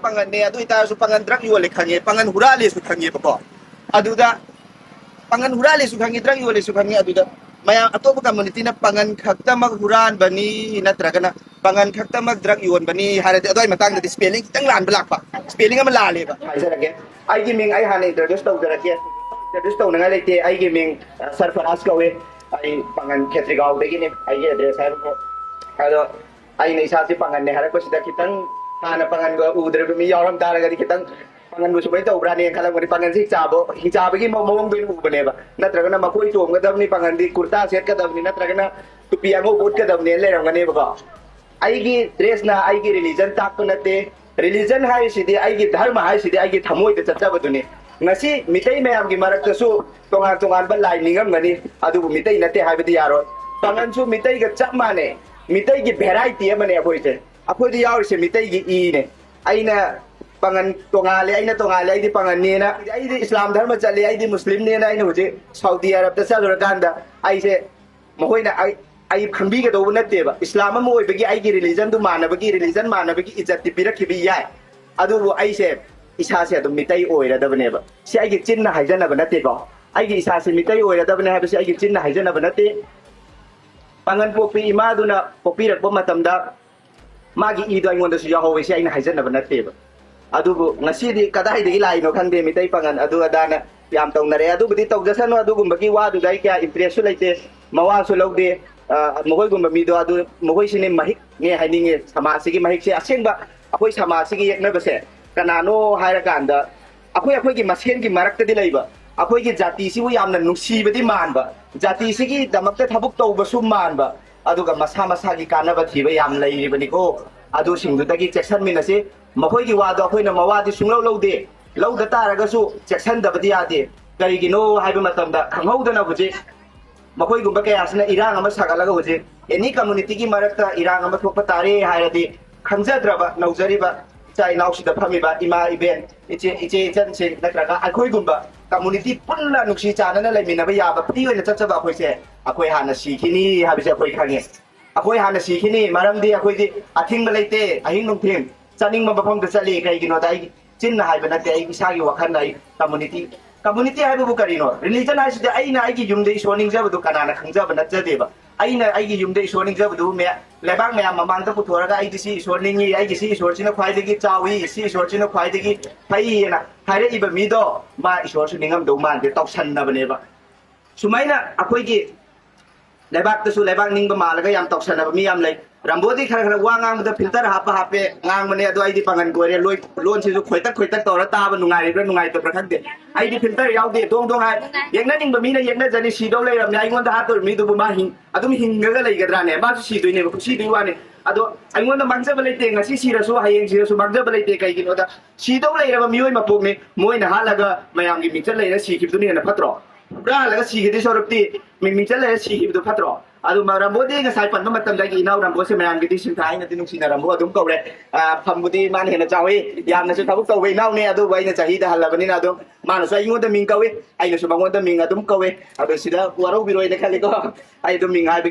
pangan ne adu ita su pangan drug yole khange pangan hurale su khange bako aduda pangan hurale su khange drug yole su khange aduda maya atoba community na pangan khakta mag huran bani natraga na pangan khakta mag drug yon bani harade adoi matang na spelling kitang lan balak pa spelling am la le ba haisarage ai gi ming ai hane introduce tau darake introduce tau na lete ai gi ming sarfaras kawe ai pangan khetrigaw degi ne ai ge address hai ko ado ai nei sa si pangan ne harak ko sida kitang hana pangan go udre mi yaram daraga di kitang pangan bu subai tau brane kala ngori pangan si chabo hichaba gi mong do nu bane ba natraga na makoi chom ga dam ni pangan di kurta set ka dam ni natraga na tupi ango bot ka dam ne le rang ne ba ai gi dress na ai gi religion tak to nate religion hai sidi ai gi dharma hai sidi ai gi thamoi de chacha ba dune ngasi mitai mayam gi marak su tongan tongan ba lai ningam ngani adu mitai nate hai ba di yaro pangan su mitai ga chap mane mitai gi variety amane apoi se apoi di yaw se mitai gi i ne aina pangan tongale aina tongale ai di pangan ne na ai di islam dharma chale ai di muslim ne na aina huje saudi arab ta sa ganda ai se mohoi na ai khambi ga do natte ba islam mo oi bagi ai gi religion du mana bagi religion mana bagi izzat ti pirak ki bi yai adu ai se isa se dum mitai oi ra da bane ba si ai gi chin na haijana ba natte ko ai gi isa se mitai oi ra da bane ha ba si ai gi chin na haijana ba natte pangan popi ima du na popi rak ba matam da magi i do ai ngonda su ya ho we si ai na haijana ba natte ba adu bu ngasi di kadai di lai no khande mitai pangan adu adana yam tong na re adu budi tong jasano adu gum bagi wa du dai kya impress su laite mawa su logde mohoi gum mi do adu mohoi sine mahik nge haninge sama sigi mahik se asengba akoi sama sigi yekna base kanano haira kanda akoi gi masen gi marakta di laiba akoi gi jati si wu yamna nuksi badi manba jati sigi damakta thabuk tawba su manba aduga masa masa gi kanaba thiba yam lai bani ko adu singdu tagi section minase mohoi gi wado akoi na mawadi sunglau laude lauda taraga su section da badi ade kari gi no haiba matamda khanghauda na buje makoi gumba kaya asna irang ama sagalaga huje any community ki marakta irang ama thokpa tare hairadi khangjadraba naujariba chai nausi da phami ba ima iben iche chan se nakraga akoi gumba community punna nuksi chana na laimina ba yaba pti oina chachaba akoi se akoi hana sikhini habise akoi khange akoi hana sikhini maramdi akoi di athing ba leite ahing nong them chaning ma bafam da chali kai gino dai chin na haiba na te ai isagi wakhan dai community hai bu karino religion hai sida aina ai gi yumde isoning jaba du kanana khangja ba natja deba aina ai gi yumde isoning jaba du me lebang me mamang ta puthora ai gi si isoning ni ai gi si isor china khwai degi chawi si isor china khwai degi phai na haire iba mi do ma isor su ningam do man de tok san na bane ba sumaina akoi gi lebak ta su lebak ning ba malaga yam tok san na mi yam lai rambodi khara khara wa ngang da filter hape ngang mane adu ai di pangan gore loi lon si su khoitak tora ta ba nungai ra nungai to prakhan de ai di filter yaw de dong hai yengna ning ba mi na yengna jani si do lai ram ai ngon da ha to mi du bu ma hing adu mi hing ga lai ga dra ne ma su si doi ne ba si doi wa ne adu ai ngon da mangja ba lai te ngasi si ra su hayeng si ra su mangja ba lai te kai gi no da si do lai ra ba mi oi ma pok ne moi na ha la ga mayam gi mi chal lai na si ki du ne na phatro bra la ga si gi di sorupti mi chal lai si ki du phatro adu ma rambodi nga sai pan ma matam da gi nau rambo se mayam gi di sim thai na tinung sina rambo adum kau re phambudi man he na chawi yam na su thabuk kau we nau ne adu bai na chahi da halabani na adu ma na sai ngon da ming kau we ai na su bangon da ming adum kau we adu sida waro biroi na khali ko ai dum ming hai